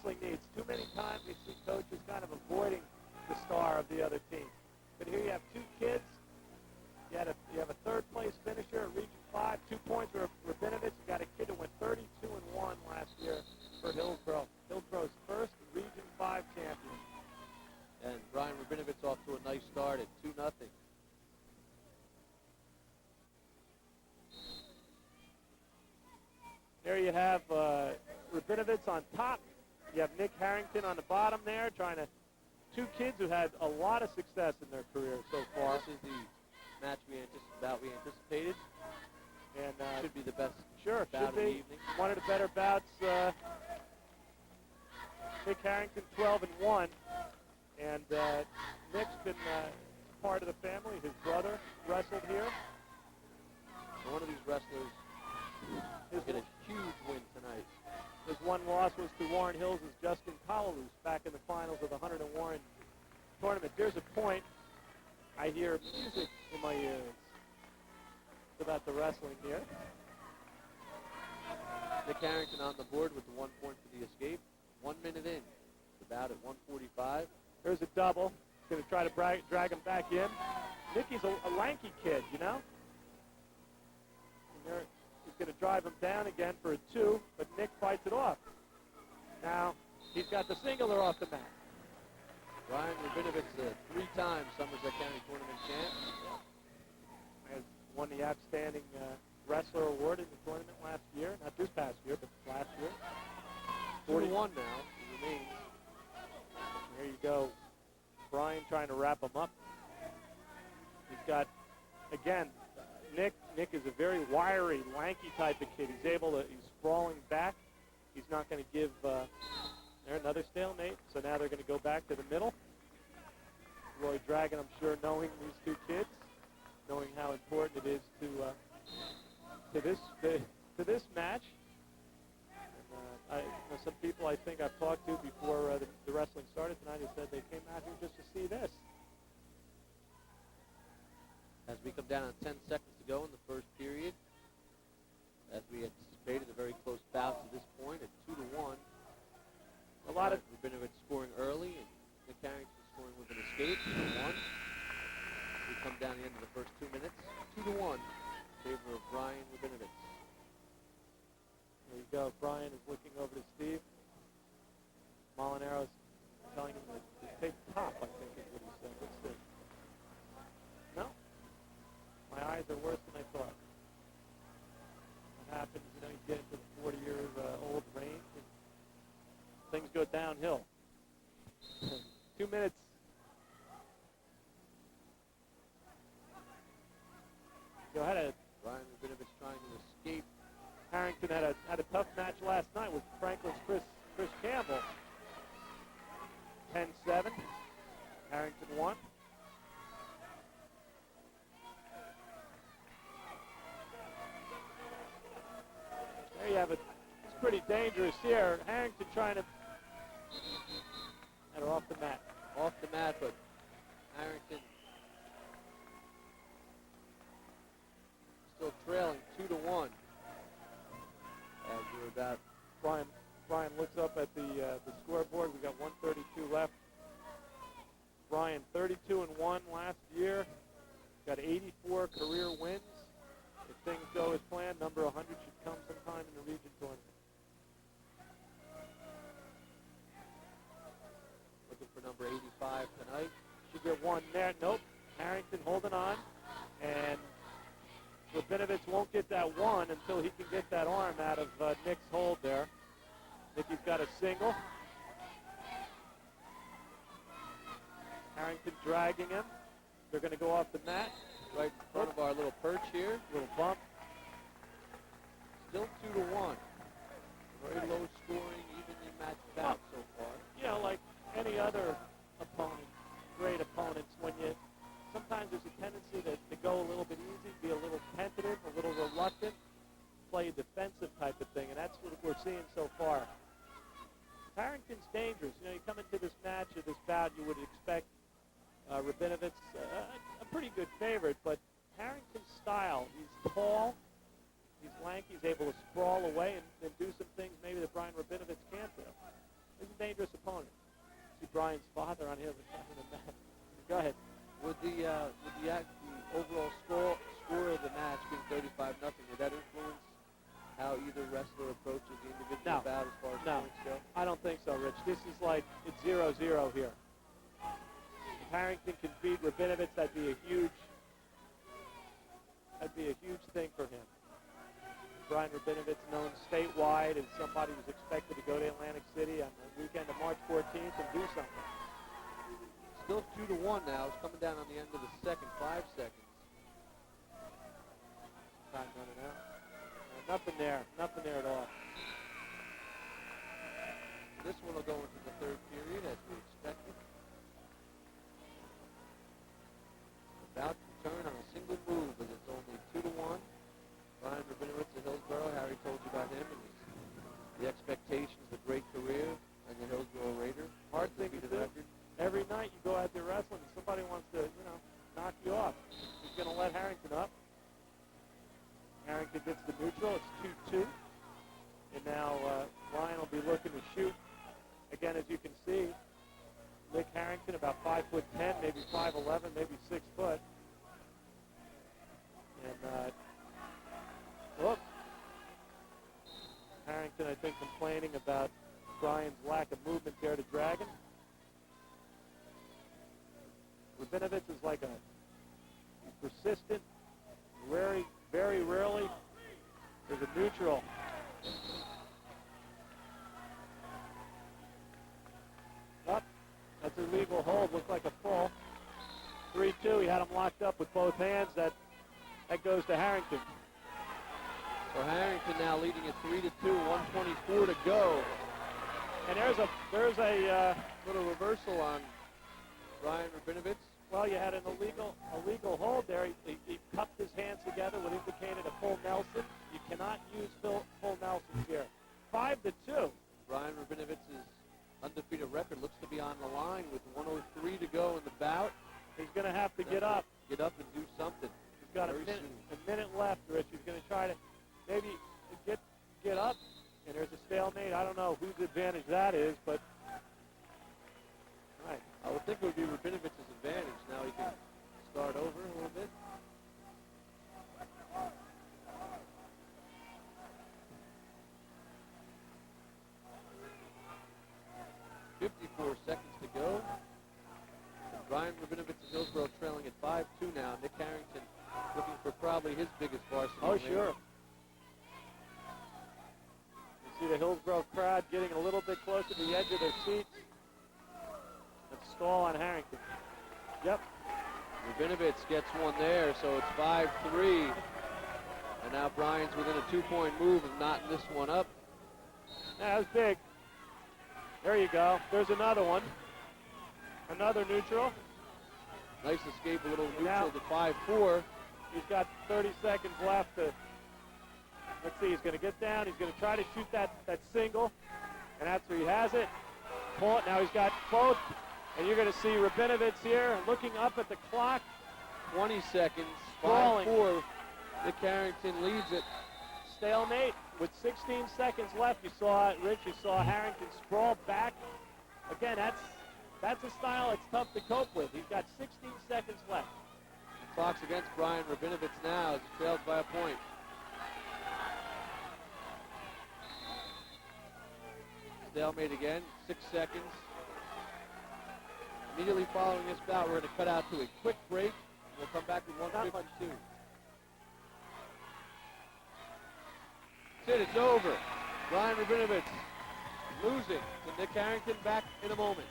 wrestling needs. Too many times we see coaches kind of avoiding the star of the other team. But here you have two kids. You have a third-place finisher at Region 5, 2 points for Rabinowitz. You got a kid who went 32-1 last year for Hillsborough. Hillsborough's first Region 5 champion. And Bryan Rabinowitz off to a nice start at 2-0. There you have Rabinowitz on top. You have Nick Harrington on the bottom there, two kids who had a lot of success in their career so far. This is the match we anticipated, and should be the best bout of the evening. One of the better bouts. Nick Harrington, 12-1, and Nick's been part of the family. His brother wrestled here. One of these wrestlers get a huge win tonight. His one loss was to Warren Hills' Justin Collalus back in the finals of the Hunterdon Warren tournament. There's a point. I hear music in my ears. It's about the wrestling here. Nick Harrington on the board with the 1 point for the escape. 1 minute in. It's about at 1:45. There's a double. He's going to try to drag him back in. Nicky's a lanky kid, you know? And he's going to drive him down again for a 2, but Nick fights it off. Now, he's got the singular off the mat. Bryan Rabinowitz, a 3-time Somerset County Tournament champ. Has won the Outstanding Wrestler Award in the tournament last year. Not this past year, but last year. 41 now. He remains. There you go. Bryan trying to wrap him up. He's got, again, Nick is a very wiry, lanky type of kid. He's sprawling back. He's not going to give, there, another stalemate. So now they're going to go back to the middle. Roy Dragon, I'm sure, knowing these two kids, knowing how important it is to this match. And, some people I think I've talked to before the wrestling started tonight have said they came out here just to see this. As we come down on 10 seconds to go in the first period, as we anticipated, a very close bout to this point at 2-1. A lot of Rabinowitz scoring early, and Nick Harrington scoring with an escape, 2-1. We come down the end of the first 2 minutes, 2-1 in favor of Bryan Rabinowitz. There you go. Bryan is looking over to Steve. Molinaro's telling him to take top, I think is what he said. Let's see. No. My eyes are worse than I thought. What happens, you get into the 40 years old range, and things go downhill. 2 minutes. Go ahead. Bryan Rabinowitz trying to escape. Harrington had a tough match last night with Franklin's Chris Campbell. 10-7. Harrington won. There you have it. It's pretty dangerous here. Harrington trying to get her off the mat. Off the mat, but Harrington still trailing 2-1. As we're about, Bryan looks up at the scoreboard. We got 1:32 left. Bryan 32-1 last year. Got 84 career wins. If things go as planned, number 100 should come sometime in the region tournament. Looking for number 85 tonight. Should get one there. Nope. Harrington holding on. And Rabinowitz won't get that one until he can get that arm out of Nick's hold there. Nicky's got a single. Harrington dragging him. They're going to go off the mat. Right in front of our little perch here. Little bump. Still 2-1. Very low scoring, evenly matched bout so far. Like any other opponent, great opponents, sometimes there's a tendency to go a little bit easy, be a little tentative, a little reluctant, play a defensive type of thing, and that's what we're seeing so far. Harrington's dangerous. You come into this match or this bout, you would expect Rabinowitz a pretty good favorite, but Harrington's style, he's tall, he's lanky, he's able to sprawl away and do some things maybe that Bryan Rabinowitz can't do. Isn't around here. Go ahead. With the overall score of the match being 35-0, would that influence how either wrestler approaches the individual bout as far as points go? I don't think so, Rich. This is like it's 0-0 here. If Harrington can beat Rabinowitz, that'd be a huge thing for him. Bryan Rabinowitz, known statewide as somebody who's expected to go to Atlantic City on the weekend of March 14th and do something. Still 2-1 now. It's coming down on the end of the second, 5 seconds. Time running out. Nothing there at all. This one will go into the third period as we expected. About to turn on a single move, but it's only 2-1. Bryan Rabinowitz of Hillsborough. Harry told you about him and the expectations, the great career, and the Hillsborough Raider. Hard thing to do. Every night you go out there wrestling and somebody wants to, knock you off. He's going to let Harrington up. Harrington gets the neutral. It's 2-2. And now Bryan will be looking to shoot. Again, as you can see, Nick Harrington about 5'10", maybe 5'11", maybe 6 foot. And look, Harrington, I think, complaining about Bryan's lack of movement there to Dragon. Rabinowitz is like he's persistent. Very rarely there's a neutral. Up. That's a legal hold. Looked like a full. 3-2. He had him locked up with both hands. That goes to Harrington. So Harrington now leading at 3-2. 1:24 to go. And there's a little reversal on Bryan Rabinowitz. Well, you had an illegal hold there. He cupped his hands together, what indicated a full Nelson. You cannot use full Nelson here. 5-2. Bryan Rabinowitz's undefeated record looks to be on the line with 1:03 to go in the bout. He's going to have to get up. Get up and do something. He's got a minute left, Rich. He's going to try to maybe get up. And there's a stalemate. I don't know whose advantage that is, but all right. I would think it would be Rabinowitz's advantage. Now he can start over a little bit. .54 seconds to go. And Bryan Rabinowitz of Hillsborough trailing at 5-2 now. Nick Harrington looking for probably his biggest varsity. Oh, sure. You see the Hillsborough crowd getting a little bit closer to the edge of their seats. Stall on Harrington. Yep. Rabinowitz gets one there, so it's 5-3. And now Bryan's within a 2-point move of knotting this one up. That was big. There you go. There's another one. Another neutral. Nice escape, a little neutral to 5-4. He's got 30 seconds left to, let's see, he's going to get down. He's going to try to shoot that single. And that's where he has it. Pull it. Now he's got both. And you're going to see Rabinowitz here looking up at the clock. 20 seconds. Sprawling. 5-4. Nick Harrington leads it. Stalemate with 16 seconds left. You saw Harrington sprawl back. Again, that's a style that's tough to cope with. He's got 16 seconds left. The clock's against Bryan Rabinowitz now as he trails by a point. Stalemate again, 6 seconds. Immediately following this bout, we're going to cut out to a quick break. We'll come back with 152. That's it, it's over. Bryan Rabinowitz losing to Nick Harrington. Back in a moment.